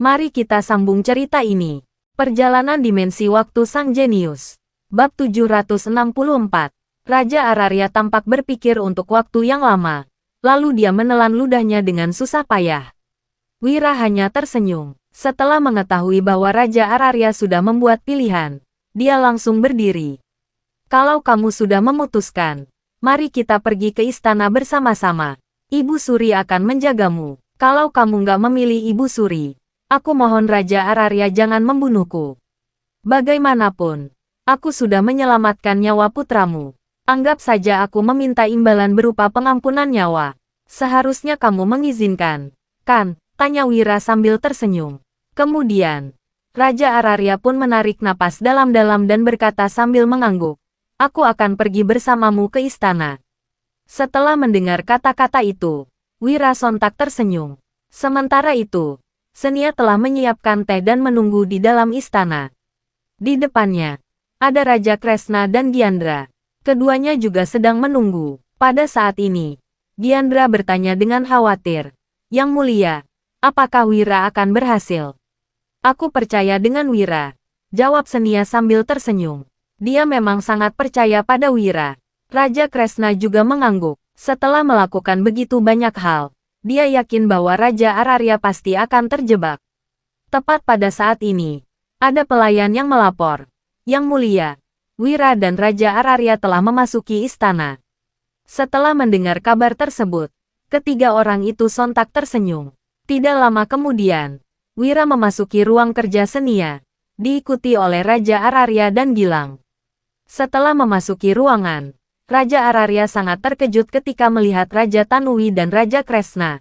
Mari kita sambung cerita ini. Perjalanan dimensi waktu sang jenius. Bab 764. Raja Araria tampak berpikir untuk waktu yang lama. Lalu dia menelan ludahnya dengan susah payah. Wira hanya tersenyum. Setelah mengetahui bahwa Raja Araria sudah membuat pilihan, dia langsung berdiri. Kalau kamu sudah memutuskan, mari kita pergi ke istana bersama-sama. Ibu Suri akan menjagamu. Kalau kamu nggak memilih Ibu Suri, aku mohon Raja Araria jangan membunuhku. Bagaimanapun, aku sudah menyelamatkan nyawa putramu. Anggap saja aku meminta imbalan berupa pengampunan nyawa. Seharusnya kamu mengizinkan, kan? Tanya Wira sambil tersenyum. Kemudian, Raja Araria pun menarik napas dalam-dalam dan berkata sambil mengangguk, aku akan pergi bersamamu ke istana. Setelah mendengar kata-kata itu, Wira sontak tersenyum. Sementara itu, Senia telah menyiapkan teh dan menunggu di dalam istana. Di depannya, ada Raja Kresna dan Gyandra. Keduanya juga sedang menunggu. Pada saat ini, Gyandra bertanya dengan khawatir, Yang Mulia, apakah Wira akan berhasil? Aku percaya dengan Wira, jawab Senia sambil tersenyum. Dia memang sangat percaya pada Wira. Raja Kresna juga mengangguk. Setelah melakukan begitu banyak hal, dia yakin bahwa Raja Araria pasti akan terjebak. Tepat pada saat ini, ada pelayan yang melapor. Yang Mulia, Wira dan Raja Araria telah memasuki istana. Setelah mendengar kabar tersebut, ketiga orang itu sontak tersenyum. Tidak lama kemudian, Wira memasuki ruang kerja Senia, diikuti oleh Raja Araria dan Gilang. Setelah memasuki ruangan, Raja Araria sangat terkejut ketika melihat Raja Tanui dan Raja Kresna.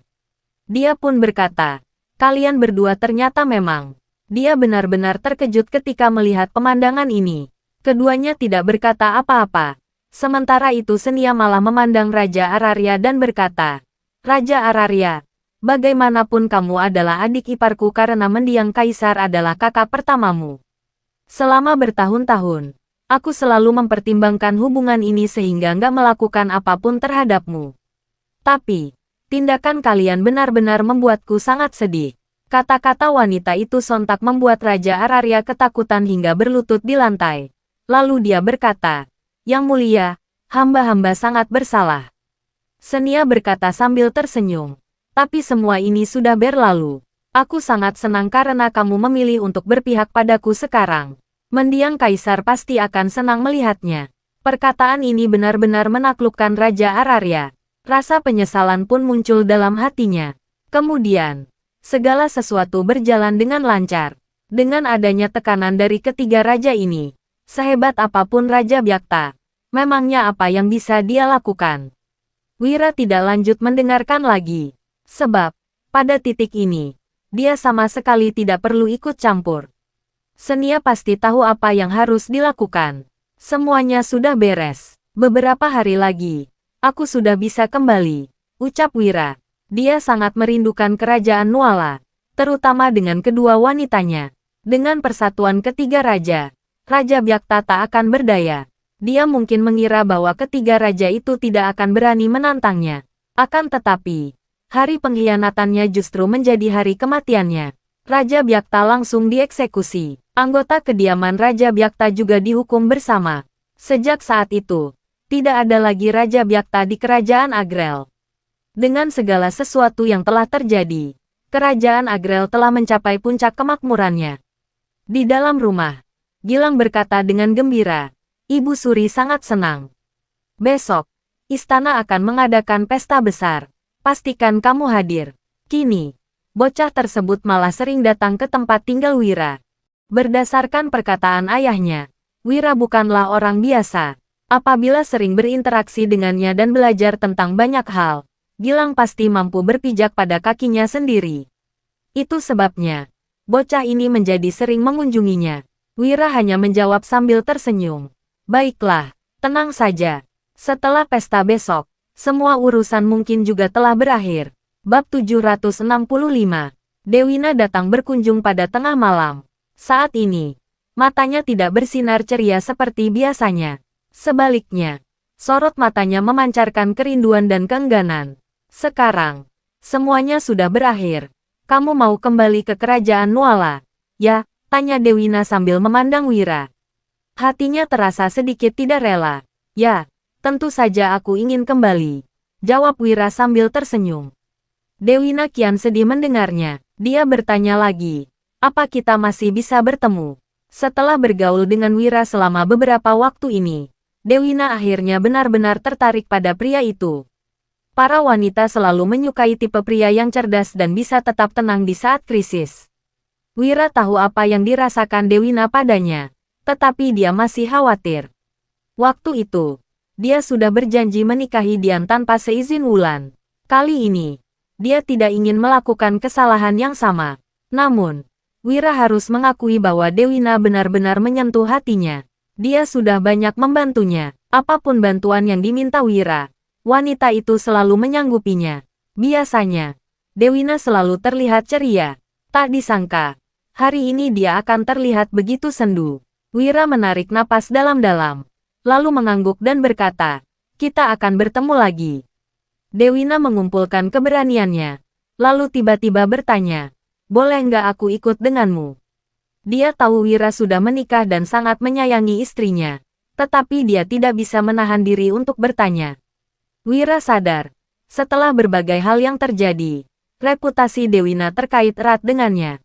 Dia pun berkata, kalian berdua ternyata memang. Dia benar-benar terkejut ketika melihat pemandangan ini. Keduanya tidak berkata apa-apa. Sementara itu Senia malah memandang Raja Araria dan berkata, Raja Araria, bagaimanapun kamu adalah adik iparku karena mendiang kaisar adalah kakak pertamamu. Selama bertahun-tahun, aku selalu mempertimbangkan hubungan ini sehingga nggak melakukan apapun terhadapmu. Tapi, tindakan kalian benar-benar membuatku sangat sedih. Kata-kata wanita itu sontak membuat Raja Araria ketakutan hingga berlutut di lantai. Lalu dia berkata, Yang Mulia, hamba-hamba sangat bersalah. Senia berkata sambil tersenyum. Tapi semua ini sudah berlalu. Aku sangat senang karena kamu memilih untuk berpihak padaku sekarang. Mendiang kaisar pasti akan senang melihatnya. Perkataan ini benar-benar menaklukkan Raja Araria. Rasa penyesalan pun muncul dalam hatinya. Kemudian, segala sesuatu berjalan dengan lancar. Dengan adanya tekanan dari ketiga raja ini, sehebat apapun Raja Byakta, memangnya apa yang bisa dia lakukan? Wira tidak lanjut mendengarkan lagi. Sebab, pada titik ini, dia sama sekali tidak perlu ikut campur. Senia pasti tahu apa yang harus dilakukan. Semuanya sudah beres. Beberapa hari lagi, aku sudah bisa kembali, ucap Wira. Dia sangat merindukan kerajaan Nuala, terutama dengan kedua wanitanya. Dengan persatuan ketiga raja, Raja Byakta tak akan berdaya. Dia mungkin mengira bahwa ketiga raja itu tidak akan berani menantangnya. Akan tetapi, hari pengkhianatannya justru menjadi hari kematiannya. Raja Byakta langsung dieksekusi. Anggota kediaman Raja Byakta juga dihukum bersama. Sejak saat itu, tidak ada lagi Raja Byakta di kerajaan Agrel. Dengan segala sesuatu yang telah terjadi, kerajaan Agrel telah mencapai puncak kemakmurannya. Di dalam rumah, Gilang berkata dengan gembira, Ibu Suri sangat senang. Besok, istana akan mengadakan pesta besar. Pastikan kamu hadir. Kini, bocah tersebut malah sering datang ke tempat tinggal Wira. Berdasarkan perkataan ayahnya, Wira bukanlah orang biasa. Apabila sering berinteraksi dengannya dan belajar tentang banyak hal, Gilang pasti mampu berpijak pada kakinya sendiri. Itu sebabnya, bocah ini menjadi sering mengunjunginya. Wira hanya menjawab sambil tersenyum. Baiklah, tenang saja. Setelah pesta besok, semua urusan mungkin juga telah berakhir. Bab 765. Dewina datang berkunjung pada tengah malam. Saat ini, matanya tidak bersinar ceria seperti biasanya. Sebaliknya, sorot matanya memancarkan kerinduan dan keengganan. Sekarang, semuanya sudah berakhir. Kamu mau kembali ke kerajaan Nuala? Ya, tanya Dewina sambil memandang Wira. Hatinya terasa sedikit tidak rela. Ya, tentu saja aku ingin kembali, jawab Wira sambil tersenyum. Dewina kian sedih mendengarnya. Dia bertanya lagi, apa kita masih bisa bertemu? Setelah bergaul dengan Wira selama beberapa waktu ini, Dewina akhirnya benar-benar tertarik pada pria itu. Para wanita selalu menyukai tipe pria yang cerdas dan bisa tetap tenang di saat krisis. Wira tahu apa yang dirasakan Dewina padanya, tetapi dia masih khawatir. Waktu itu, dia sudah berjanji menikahi Dian tanpa seizin Wulan. Kali ini, dia tidak ingin melakukan kesalahan yang sama. Namun, Wira harus mengakui bahwa Dewina benar-benar menyentuh hatinya. Dia sudah banyak membantunya. Apapun bantuan yang diminta Wira, wanita itu selalu menyanggupinya. Biasanya, Dewina selalu terlihat ceria. Tak disangka, hari ini dia akan terlihat begitu sendu. Wira menarik napas dalam-dalam, lalu mengangguk dan berkata, kita akan bertemu lagi. Dewina mengumpulkan keberaniannya, lalu tiba-tiba bertanya, boleh nggak aku ikut denganmu? Dia tahu Wira sudah menikah dan sangat menyayangi istrinya, tetapi dia tidak bisa menahan diri untuk bertanya. Wira sadar, setelah berbagai hal yang terjadi, reputasi Dewina terkait erat dengannya.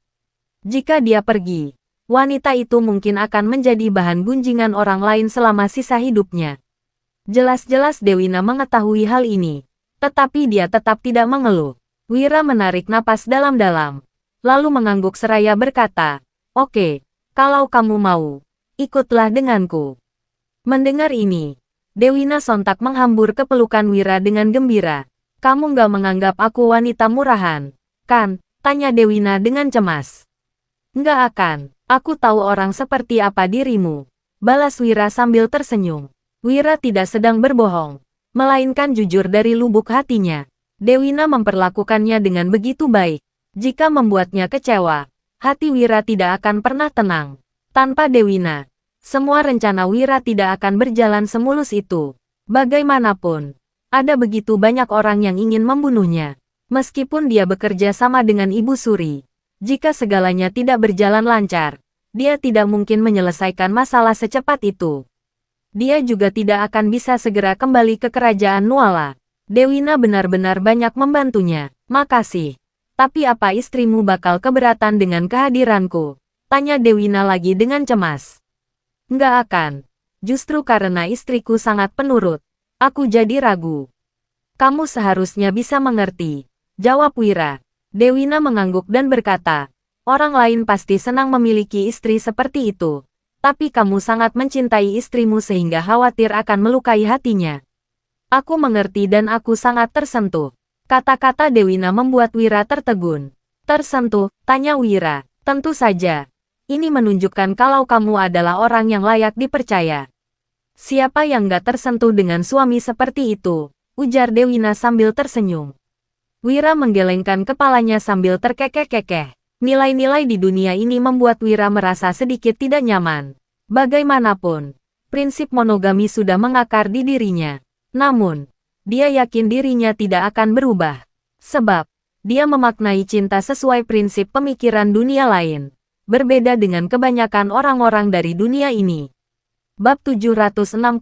Jika dia pergi, wanita itu mungkin akan menjadi bahan gunjingan orang lain selama sisa hidupnya. Jelas-jelas Dewina mengetahui hal ini, tetapi dia tetap tidak mengeluh. Wira menarik napas dalam-dalam, lalu mengangguk seraya berkata, oke, kalau kamu mau, ikutlah denganku. Mendengar ini, Dewina sontak menghambur ke pelukan Wira dengan gembira. Kamu nggak menganggap aku wanita murahan, kan? Tanya Dewina dengan cemas. Nggak akan, aku tahu orang seperti apa dirimu, balas Wira sambil tersenyum. Wira tidak sedang berbohong, melainkan jujur dari lubuk hatinya. Dewina memperlakukannya dengan begitu baik. Jika membuatnya kecewa, hati Wira tidak akan pernah tenang. Tanpa Dewina, semua rencana Wira tidak akan berjalan semulus itu. Bagaimanapun, ada begitu banyak orang yang ingin membunuhnya. Meskipun dia bekerja sama dengan Ibu Suri, jika segalanya tidak berjalan lancar, dia tidak mungkin menyelesaikan masalah secepat itu. Dia juga tidak akan bisa segera kembali ke kerajaan Nuala. Dewina benar-benar banyak membantunya. Makasih. Tapi apa istrimu bakal keberatan dengan kehadiranku? Tanya Dewina lagi dengan cemas. Nggak akan. Justru karena istriku sangat penurut, aku jadi ragu. Kamu seharusnya bisa mengerti, jawab Wira. Dewina mengangguk dan berkata, orang lain pasti senang memiliki istri seperti itu. Tapi kamu sangat mencintai istrimu sehingga khawatir akan melukai hatinya. Aku mengerti dan aku sangat tersentuh. Kata-kata Dewina membuat Wira tertegun. Tersentuh, tanya Wira. Tentu saja. Ini menunjukkan kalau kamu adalah orang yang layak dipercaya. Siapa yang gak tersentuh dengan suami seperti itu? Ujar Dewina sambil tersenyum. Wira menggelengkan kepalanya sambil terkekeh-kekeh. Nilai-nilai di dunia ini membuat Wira merasa sedikit tidak nyaman. Bagaimanapun, prinsip monogami sudah mengakar di dirinya. Namun, dia yakin dirinya tidak akan berubah. Sebab, dia memaknai cinta sesuai prinsip pemikiran dunia lain. Berbeda dengan kebanyakan orang-orang dari dunia ini. Bab 766.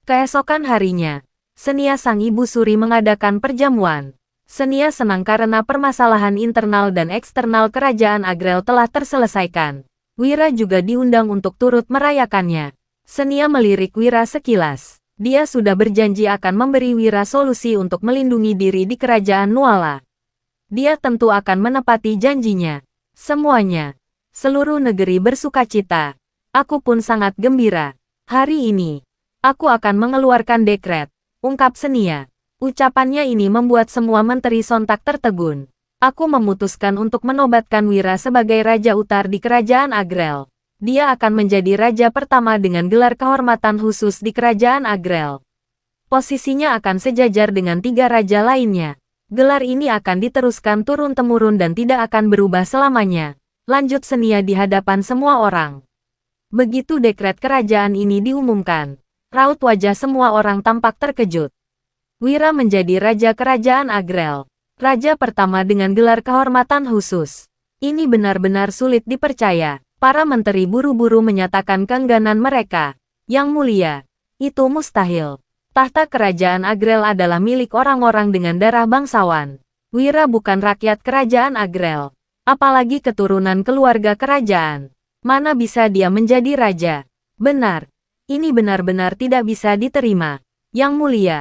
Keesokan harinya, Senia sang Ibu Suri mengadakan perjamuan. Senia senang karena permasalahan internal dan eksternal kerajaan Agrel telah terselesaikan. Wira juga diundang untuk turut merayakannya. Senia melirik Wira sekilas. Dia sudah berjanji akan memberi Wira solusi untuk melindungi diri di kerajaan Nuala. Dia tentu akan menepati janjinya. Semuanya, seluruh negeri bersukacita. Aku pun sangat gembira. Hari ini, aku akan mengeluarkan dekret, ungkap Senia. Ucapannya ini membuat semua menteri sontak tertegun. Aku memutuskan untuk menobatkan Wira sebagai Raja Utar di Kerajaan Agrel. Dia akan menjadi raja pertama dengan gelar kehormatan khusus di Kerajaan Agrel. Posisinya akan sejajar dengan 3 raja lainnya. Gelar ini akan diteruskan turun-temurun dan tidak akan berubah selamanya. Lanjut Senia di hadapan semua orang. Begitu dekret kerajaan ini diumumkan, raut wajah semua orang tampak terkejut. Wira menjadi raja kerajaan Agrel. Raja pertama dengan gelar kehormatan khusus. Ini benar-benar sulit dipercaya. Para menteri buru-buru menyatakan keengganan mereka. Yang mulia, itu mustahil. Tahta kerajaan Agrel adalah milik orang-orang dengan darah bangsawan. Wira bukan rakyat kerajaan Agrel. Apalagi keturunan keluarga kerajaan. Mana bisa dia menjadi raja? Benar. Ini benar-benar tidak bisa diterima. Yang mulia,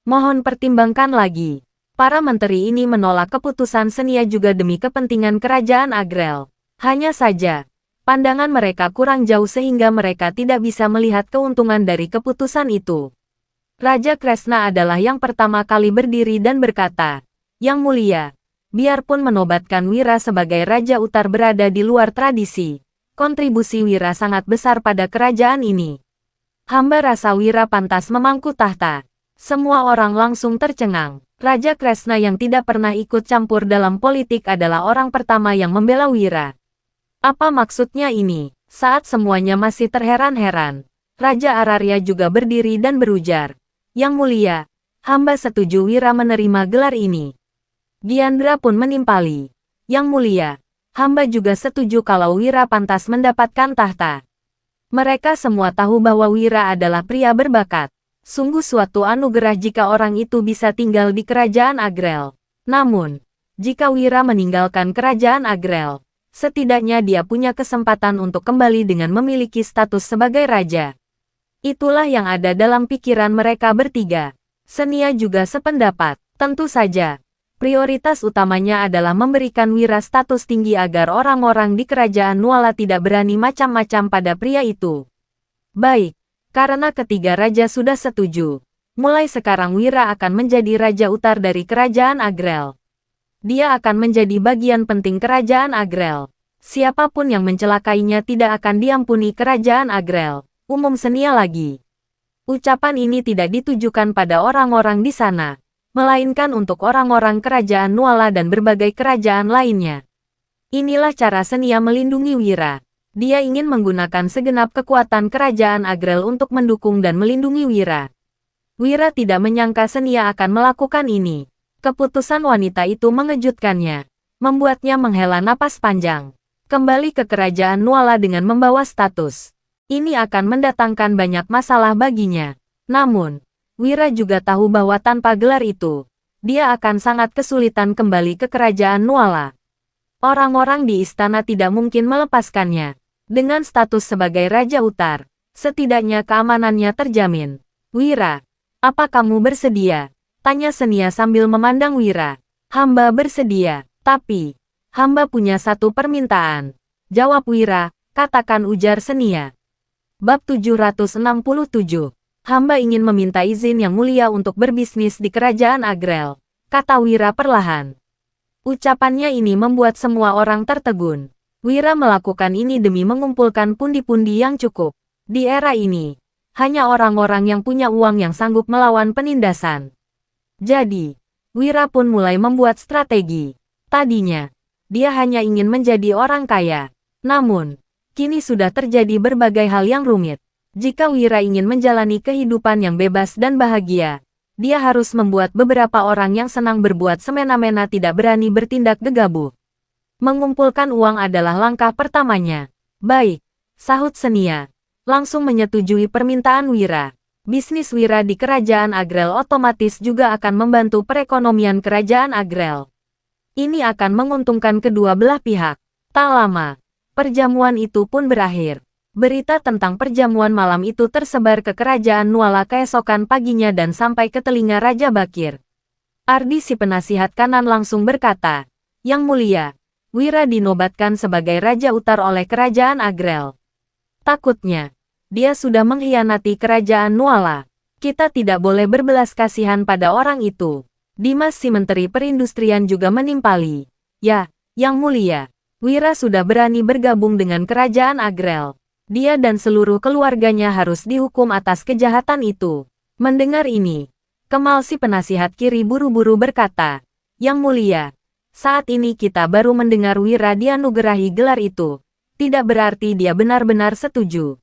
mohon pertimbangkan lagi. Para menteri ini menolak keputusan Senia juga demi kepentingan kerajaan Agrel. Hanya saja, pandangan mereka kurang jauh sehingga mereka tidak bisa melihat keuntungan dari keputusan itu. Raja Kresna adalah yang pertama kali berdiri dan berkata, Yang mulia, biarpun menobatkan Wira sebagai Raja Utar berada di luar tradisi, kontribusi Wira sangat besar pada kerajaan ini. Hamba rasa Wira pantas memangku tahta. Semua orang langsung tercengang. Raja Kresna yang tidak pernah ikut campur dalam politik adalah orang pertama yang membela Wira. Apa maksudnya ini? Saat semuanya masih terheran-heran, Raja Ararya juga berdiri dan berujar, Yang mulia, hamba setuju Wira menerima gelar ini. Gyandra pun menimpali, Yang mulia, hamba juga setuju kalau Wira pantas mendapatkan tahta. Mereka semua tahu bahwa Wira adalah pria berbakat. Sungguh suatu anugerah jika orang itu bisa tinggal di kerajaan Agrel. Namun, jika Wira meninggalkan kerajaan Agrel, setidaknya dia punya kesempatan untuk kembali dengan memiliki status sebagai raja. Itulah yang ada dalam pikiran mereka bertiga. Senia juga sependapat. Tentu saja, prioritas utamanya adalah memberikan Wira status tinggi agar orang-orang di kerajaan Nuala tidak berani macam-macam pada pria itu. Baik. Karena ketiga raja sudah setuju, mulai sekarang Wira akan menjadi Raja Utar dari kerajaan Agrel. Dia akan menjadi bagian penting kerajaan Agrel. Siapapun yang mencelakainya tidak akan diampuni kerajaan Agrel. Umum Senia lagi. Ucapan ini tidak ditujukan pada orang-orang di sana, melainkan untuk orang-orang kerajaan Nuala dan berbagai kerajaan lainnya. Inilah cara Senia melindungi Wira. Dia ingin menggunakan segenap kekuatan kerajaan Agrel untuk mendukung dan melindungi Wira. Wira tidak menyangka Senia akan melakukan ini. Keputusan wanita itu mengejutkannya, membuatnya menghela napas panjang. Kembali ke kerajaan Nuala dengan membawa status. Ini akan mendatangkan banyak masalah baginya. Namun, Wira juga tahu bahwa tanpa gelar itu, dia akan sangat kesulitan kembali ke kerajaan Nuala. Orang-orang di istana tidak mungkin melepaskannya. Dengan status sebagai Raja Utar, setidaknya keamanannya terjamin. Wira, apa kamu bersedia? Tanya Senia sambil memandang Wira. Hamba bersedia, tapi hamba punya satu permintaan. Jawab Wira, katakan, ujar Senia. Bab 767. Hamba ingin meminta izin yang mulia untuk berbisnis di kerajaan Agrel, kata Wira perlahan. Ucapannya ini membuat semua orang tertegun. Wira melakukan ini demi mengumpulkan pundi-pundi yang cukup. Di era ini, hanya orang-orang yang punya uang yang sanggup melawan penindasan. Jadi, Wira pun mulai membuat strategi. Tadinya, dia hanya ingin menjadi orang kaya. Namun, kini sudah terjadi berbagai hal yang rumit. Jika Wira ingin menjalani kehidupan yang bebas dan bahagia, dia harus membuat beberapa orang yang senang berbuat semena-mena tidak berani bertindak gegabah. Mengumpulkan uang adalah langkah pertamanya. Baik, sahut Senia. Langsung menyetujui permintaan Wira. Bisnis Wira di kerajaan Agrel otomatis juga akan membantu perekonomian kerajaan Agrel. Ini akan menguntungkan kedua belah pihak. Tak lama, perjamuan itu pun berakhir. Berita tentang perjamuan malam itu tersebar ke kerajaan Nuala keesokan paginya dan sampai ke telinga Raja Bakir. Ardi si penasihat kanan langsung berkata, Yang mulia, Wira dinobatkan sebagai Raja Utar oleh kerajaan Agrel. Takutnya, dia sudah mengkhianati kerajaan Nuala. Kita tidak boleh berbelas kasihan pada orang itu. Dimas si Menteri Perindustrian juga menimpali. Ya, Yang mulia, Wira sudah berani bergabung dengan kerajaan Agrel. Dia dan seluruh keluarganya harus dihukum atas kejahatan itu. Mendengar ini, Kemal si penasihat kiri buru-buru berkata, Yang mulia, saat ini kita baru mendengar Wira dianugerahi gelar itu. Tidak berarti dia benar-benar setuju.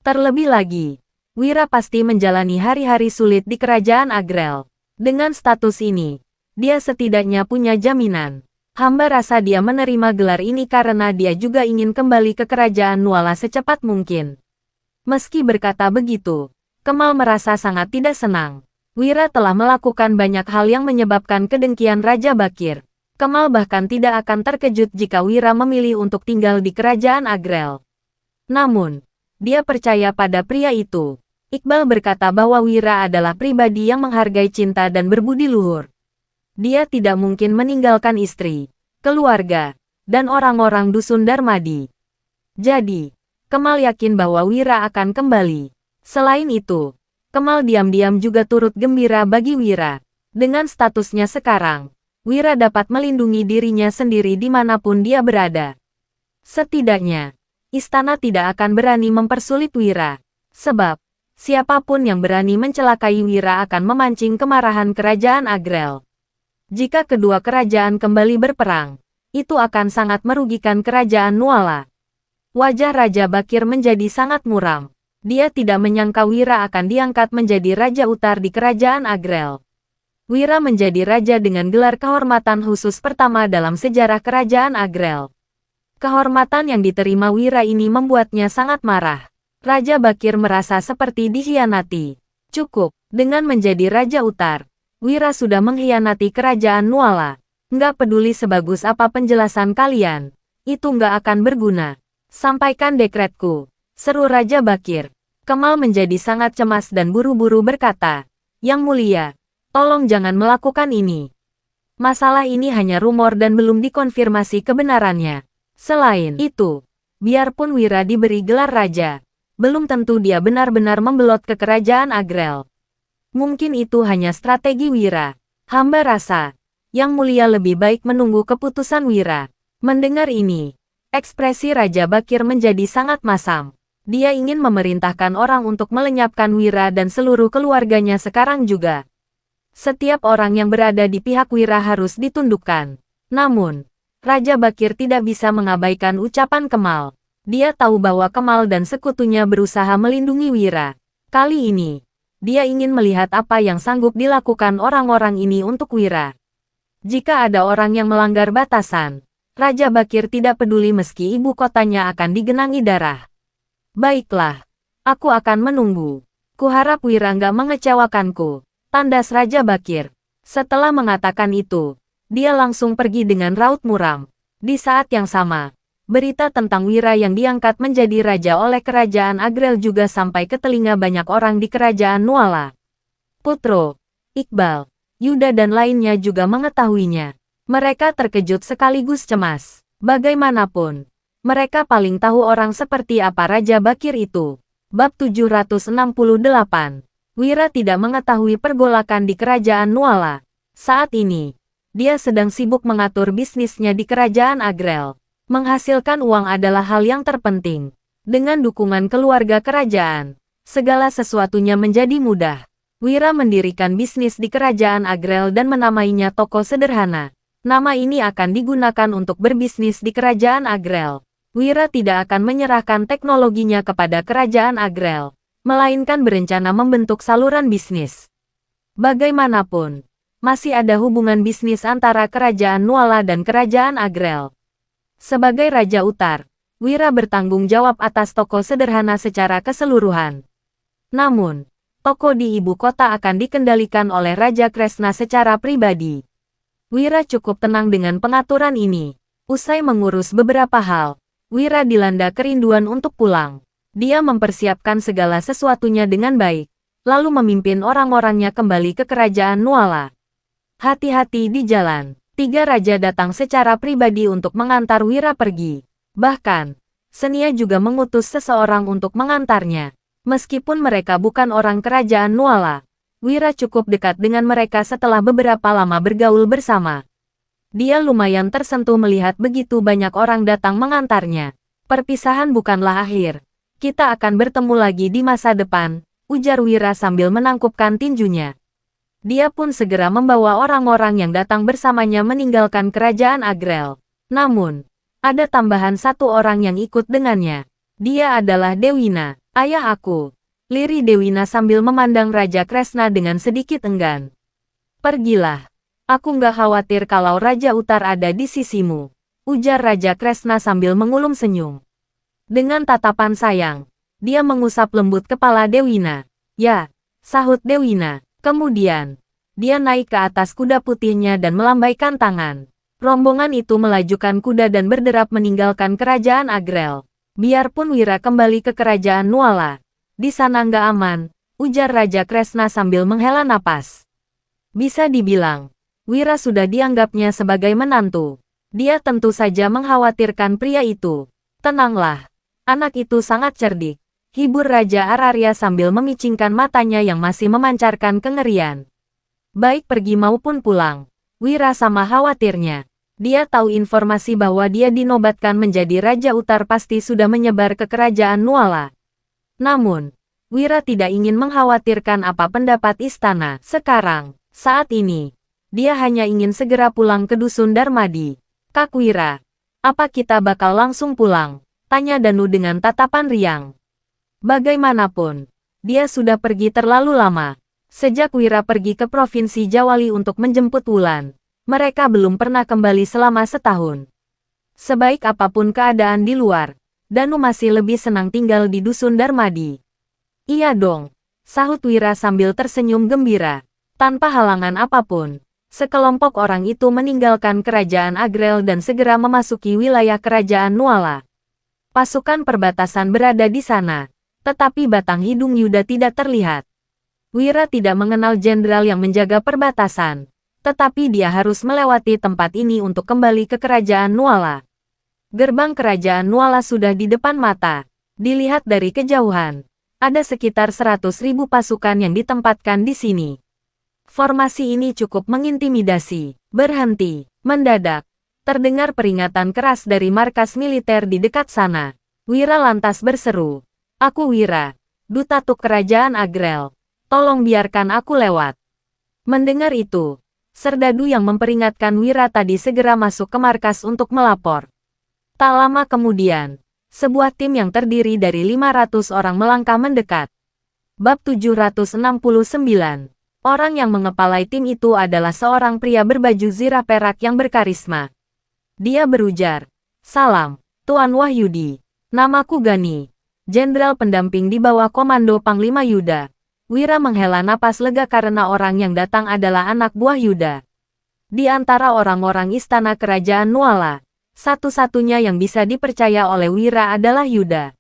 Terlebih lagi, Wira pasti menjalani hari-hari sulit di kerajaan Agrel. Dengan status ini, dia setidaknya punya jaminan. Hamba rasa dia menerima gelar ini karena dia juga ingin kembali ke kerajaan Nuala secepat mungkin. Meski berkata begitu, Kemal merasa sangat tidak senang. Wira telah melakukan banyak hal yang menyebabkan kedengkian Raja Bakir. Kemal bahkan tidak akan terkejut jika Wira memilih untuk tinggal di kerajaan Agrel. Namun, dia percaya pada pria itu. Iqbal berkata bahwa Wira adalah pribadi yang menghargai cinta dan berbudi luhur. Dia tidak mungkin meninggalkan istri, keluarga, dan orang-orang dusun Darmadi. Jadi, Kemal yakin bahwa Wira akan kembali. Selain itu, Kemal diam-diam juga turut gembira bagi Wira. Dengan statusnya sekarang, Wira dapat melindungi dirinya sendiri dimanapun dia berada. Setidaknya, istana tidak akan berani mempersulit Wira. Sebab, siapapun yang berani mencelakai Wira akan memancing kemarahan kerajaan Agrel. Jika kedua kerajaan kembali berperang, itu akan sangat merugikan kerajaan Nuala. Wajah Raja Bakir menjadi sangat muram. Dia tidak menyangka Wira akan diangkat menjadi Raja Utar di kerajaan Agrel. Wira menjadi raja dengan gelar kehormatan khusus pertama dalam sejarah kerajaan Agrel. Kehormatan yang diterima Wira ini membuatnya sangat marah. Raja Bakir merasa seperti dikhianati. Cukup, dengan menjadi Raja Utar, Wira sudah mengkhianati kerajaan Nuala. Nggak peduli sebagus apa penjelasan kalian, itu nggak akan berguna. Sampaikan dekretku, seru Raja Bakir. Kemal menjadi sangat cemas dan buru-buru berkata, Yang Mulia, tolong jangan melakukan ini. Masalah ini hanya rumor dan belum dikonfirmasi kebenarannya. Selain itu, biarpun Wira diberi gelar raja, belum tentu dia benar-benar membelot ke kerajaan Agrel. Mungkin itu hanya strategi Wira. Hamba rasa, Yang Mulia lebih baik menunggu keputusan Wira. Mendengar ini, ekspresi Raja Bakir menjadi sangat masam. Dia ingin memerintahkan orang untuk melenyapkan Wira dan seluruh keluarganya sekarang juga. Setiap orang yang berada di pihak Wira harus ditundukkan. Namun, Raja Bakir tidak bisa mengabaikan ucapan Kemal. Dia tahu bahwa Kemal dan sekutunya berusaha melindungi Wira. Kali ini, dia ingin melihat apa yang sanggup dilakukan orang-orang ini untuk Wira. Jika ada orang yang melanggar batasan, Raja Bakir tidak peduli meski ibu kotanya akan digenangi darah. Baiklah, aku akan menunggu. Kuharap Wira nggak mengecewakanku, tandas Raja Bakir. Setelah mengatakan itu, dia langsung pergi dengan raut muram. Di saat yang sama, berita tentang Wira yang diangkat menjadi raja oleh kerajaan Agrel juga sampai ke telinga banyak orang di kerajaan Nuala. Putro, Iqbal, Yuda dan lainnya juga mengetahuinya. Mereka terkejut sekaligus cemas. Bagaimanapun, mereka paling tahu orang seperti apa Raja Bakir itu. Bab 768. Wira tidak mengetahui pergolakan di kerajaan Nuala. Saat ini, dia sedang sibuk mengatur bisnisnya di kerajaan Agrel. Menghasilkan uang adalah hal yang terpenting. Dengan dukungan keluarga kerajaan, segala sesuatunya menjadi mudah. Wira mendirikan bisnis di kerajaan Agrel dan menamainya toko sederhana. Nama ini akan digunakan untuk berbisnis di kerajaan Agrel. Wira tidak akan menyerahkan teknologinya kepada kerajaan Agrel, melainkan berencana membentuk saluran bisnis. Bagaimanapun, masih ada hubungan bisnis antara kerajaan Nuala dan kerajaan Agrel. Sebagai Raja Utar, Wira bertanggung jawab atas toko sederhana secara keseluruhan. Namun, toko di ibu kota akan dikendalikan oleh Raja Kresna secara pribadi. Wira cukup tenang dengan pengaturan ini. Usai mengurus beberapa hal, Wira dilanda kerinduan untuk pulang. Dia mempersiapkan segala sesuatunya dengan baik, lalu memimpin orang-orangnya kembali ke kerajaan Nuala. Hati-hati di jalan. 3 raja datang secara pribadi untuk mengantar Wira pergi. Bahkan, Senia juga mengutus seseorang untuk mengantarnya. Meskipun mereka bukan orang kerajaan Nuala, Wira cukup dekat dengan mereka setelah beberapa lama bergaul bersama. Dia lumayan tersentuh melihat begitu banyak orang datang mengantarnya. Perpisahan bukanlah akhir. Kita akan bertemu lagi di masa depan, ujar Wira sambil menangkupkan tinjunya. Dia pun segera membawa orang-orang yang datang bersamanya meninggalkan kerajaan Agrel. Namun, ada tambahan 1 orang yang ikut dengannya. Dia adalah Dewina, ayah aku. Lirih Dewina sambil memandang Raja Kresna dengan sedikit enggan. Pergilah. Aku nggak khawatir kalau Raja Utar ada di sisimu, ujar Raja Kresna sambil mengulum senyum. Dengan tatapan sayang, dia mengusap lembut kepala Dewina. Ya, sahut Dewina. Kemudian, dia naik ke atas kuda putihnya dan melambaikan tangan. Rombongan itu melajukan kuda dan berderap meninggalkan kerajaan Agrel. Biarpun Wira kembali ke kerajaan Nuala, di sana nggak aman, ujar Raja Kresna sambil menghela napas. Bisa dibilang, Wira sudah dianggapnya sebagai menantu. Dia tentu saja mengkhawatirkan pria itu. Tenanglah, anak itu sangat cerdik, hibur Raja Araria sambil memicingkan matanya yang masih memancarkan kengerian. Baik pergi maupun pulang, Wira sama khawatirnya. Dia tahu informasi bahwa dia dinobatkan menjadi Raja Utar pasti sudah menyebar ke kerajaan Nuala. Namun, Wira tidak ingin mengkhawatirkan apa pendapat istana. Sekarang, saat ini, dia hanya ingin segera pulang ke Dusun Darmadi. Kak Wira, apa kita bakal langsung pulang? Tanya Danu dengan tatapan riang. Bagaimanapun, dia sudah pergi terlalu lama. Sejak Wira pergi ke Provinsi Jawali untuk menjemput Wulan, mereka belum pernah kembali selama setahun. Sebaik apapun keadaan di luar, Danu masih lebih senang tinggal di Dusun Darmadi. Iya dong, sahut Wira sambil tersenyum gembira. Tanpa halangan apapun, sekelompok orang itu meninggalkan kerajaan Agrel dan segera memasuki wilayah kerajaan Nuala. Pasukan perbatasan berada di sana, tetapi batang hidung Yuda tidak terlihat. Wira tidak mengenal jenderal yang menjaga perbatasan, tetapi dia harus melewati tempat ini untuk kembali ke kerajaan Nuala. Gerbang kerajaan Nuala sudah di depan mata. Dilihat dari kejauhan, ada sekitar 100.000 pasukan yang ditempatkan di sini. Formasi ini cukup mengintimidasi. Berhenti. Mendadak, terdengar peringatan keras dari markas militer di dekat sana. Wira lantas berseru. Aku Wira, Duta Tuk Kerajaan Agrel. Tolong biarkan aku lewat. Mendengar itu, serdadu yang memperingatkan Wira tadi segera masuk ke markas untuk melapor. Tak lama kemudian, sebuah tim yang terdiri dari 500 orang melangkah mendekat. Bab 769. Orang yang mengepalai tim itu adalah seorang pria berbaju zirah perak yang berkarisma. Dia berujar, "Salam, Tuan Wahyudi. Namaku Gani, jenderal pendamping di bawah komando Panglima Yuda." Wira menghela napas lega karena orang yang datang adalah anak buah Yuda. Di antara orang-orang istana kerajaan Nuala, satu-satunya yang bisa dipercaya oleh Wira adalah Yuda.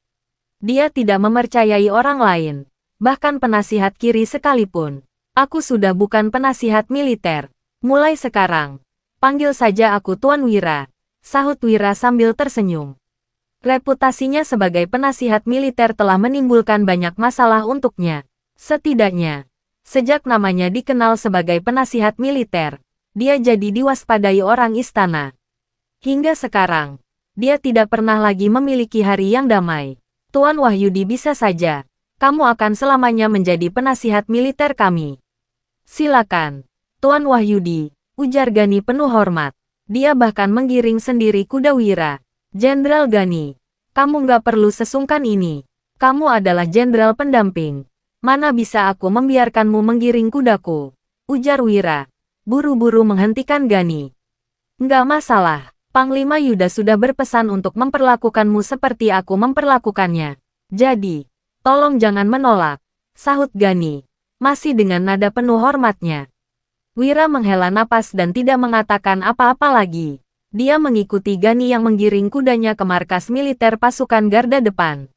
Dia tidak mempercayai orang lain, bahkan penasihat kiri sekalipun. Aku sudah bukan penasihat militer. Mulai sekarang, panggil saja aku Tuan Wira, sahut Wira sambil tersenyum. Reputasinya sebagai penasihat militer telah menimbulkan banyak masalah untuknya. Setidaknya, sejak namanya dikenal sebagai penasihat militer, dia jadi diwaspadai orang istana. Hingga sekarang, dia tidak pernah lagi memiliki hari yang damai. Tuan Wahyudi, bisa saja, kamu akan selamanya menjadi penasihat militer kami. Silakan, Tuan Wahyudi, ujar Gani penuh hormat. Dia bahkan menggiring sendiri kuda Wira. Jenderal Gani, kamu nggak perlu sesungkan ini. Kamu adalah jenderal pendamping. Mana bisa aku membiarkanmu menggiring kudaku? Ujar Wira, buru-buru menghentikan Gani. Nggak masalah, Panglima Yuda sudah berpesan untuk memperlakukanmu seperti aku memperlakukannya. Jadi, tolong jangan menolak, sahut Gani, masih dengan nada penuh hormatnya. Wira menghela napas dan tidak mengatakan apa-apa lagi. Dia mengikuti Gani yang menggiring kudanya ke markas militer pasukan garda depan.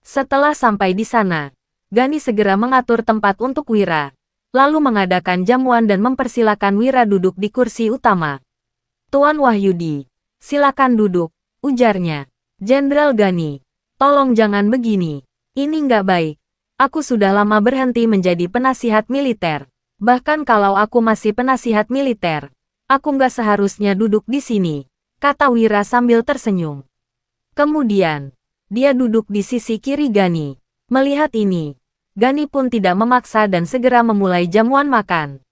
Setelah sampai di sana, Gani segera mengatur tempat untuk Wira, lalu mengadakan jamuan dan mempersilakan Wira duduk di kursi utama. Tuan Wahyudi, silakan duduk, ujarnya. Jenderal Gani, tolong jangan begini. Ini nggak baik. Aku sudah lama berhenti menjadi penasihat militer. Bahkan kalau aku masih penasihat militer, aku nggak seharusnya duduk di sini, kata Wira sambil tersenyum. Kemudian, dia duduk di sisi kiri Gani. Melihat ini, Gani pun tidak memaksa dan segera memulai jamuan makan.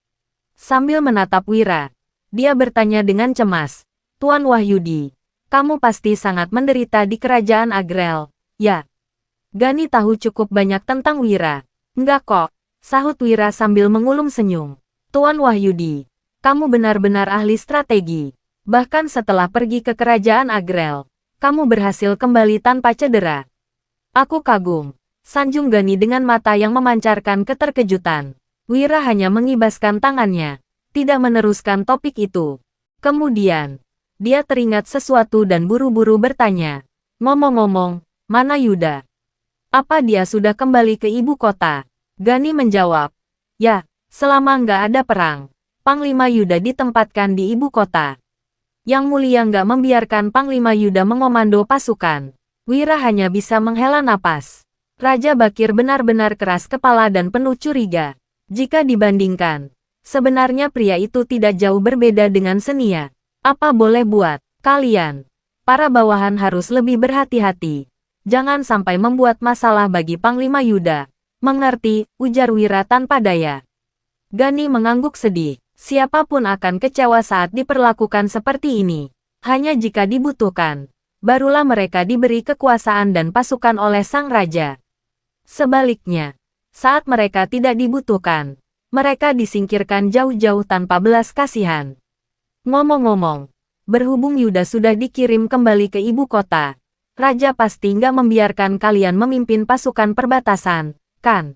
Sambil menatap Wira, dia bertanya dengan cemas, Tuan Wahyudi, kamu pasti sangat menderita di kerajaan Agrel, ya? Gani tahu cukup banyak tentang Wira. Enggak kok, sahut Wira sambil mengulum senyum. Tuan Wahyudi, Kamu benar-benar ahli strategi. Bahkan setelah pergi ke kerajaan Agrel, kamu berhasil kembali tanpa cedera. Aku kagum. Sanjung Gani dengan mata yang memancarkan keterkejutan. Wira hanya mengibaskan tangannya, tidak meneruskan topik itu. Kemudian, dia teringat sesuatu dan buru-buru bertanya. Ngomong-ngomong, mana Yuda? Apa dia sudah kembali ke ibu kota? Gani menjawab. Ya, selama nggak ada perang, Panglima Yuda ditempatkan di ibu kota. Yang mulia nggak membiarkan Panglima Yuda mengomando pasukan. Wira hanya bisa menghela napas. Raja Bakir benar-benar keras kepala dan penuh curiga. Jika dibandingkan, sebenarnya pria itu tidak jauh berbeda dengan Senia. Apa boleh buat, kalian, para bawahan harus lebih berhati-hati. Jangan sampai membuat masalah bagi Panglima Yuda. Mengerti, ujar Wira tanpa daya. Gani mengangguk sedih. Siapapun akan kecewa saat diperlakukan seperti ini. Hanya jika dibutuhkan, barulah mereka diberi kekuasaan dan pasukan oleh sang raja. Sebaliknya, saat mereka tidak dibutuhkan, mereka disingkirkan jauh-jauh tanpa belas kasihan. Ngomong-ngomong, berhubung Yuda sudah dikirim kembali ke ibu kota, raja pasti nggak membiarkan kalian memimpin pasukan perbatasan, kan?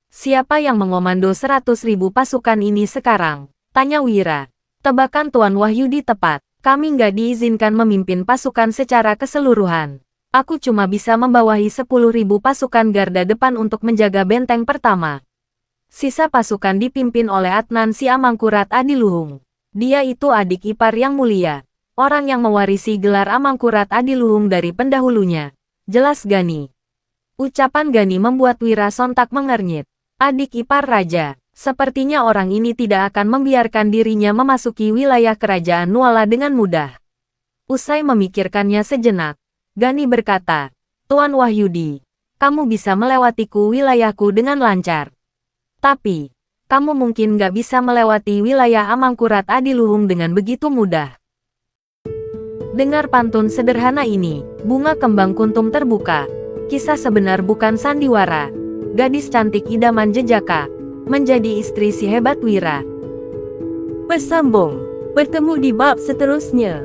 Siapa yang mengomando 100.000 pasukan ini sekarang? Tanya Wira. Tebakan Tuan Wahyudi tepat. Kami nggak diizinkan memimpin pasukan secara keseluruhan. Aku cuma bisa membawahi 10.000 pasukan garda depan untuk menjaga benteng pertama. Sisa pasukan dipimpin oleh Adnan Si Amangkurat Adiluhung. Dia itu adik ipar yang mulia. Orang yang mewarisi gelar Amangkurat Adiluhung dari pendahulunya. Jelas Gani. Ucapan Gani membuat Wira sontak mengernyit. Adik ipar raja. Sepertinya orang ini tidak akan membiarkan dirinya memasuki wilayah kerajaan Nuala dengan mudah. Usai memikirkannya sejenak, Gani berkata, Tuan Wahyudi, kamu bisa melewatiku wilayahku dengan lancar. Tapi, kamu mungkin nggak bisa melewati wilayah Amangkurat Adiluhung dengan begitu mudah. Dengar pantun sederhana ini, bunga kembang kuntum terbuka. Kisah sebenar bukan sandiwara. Gadis cantik idaman jejaka menjadi istri si hebat Wira. Bersambung, bertemu di bab seterusnya.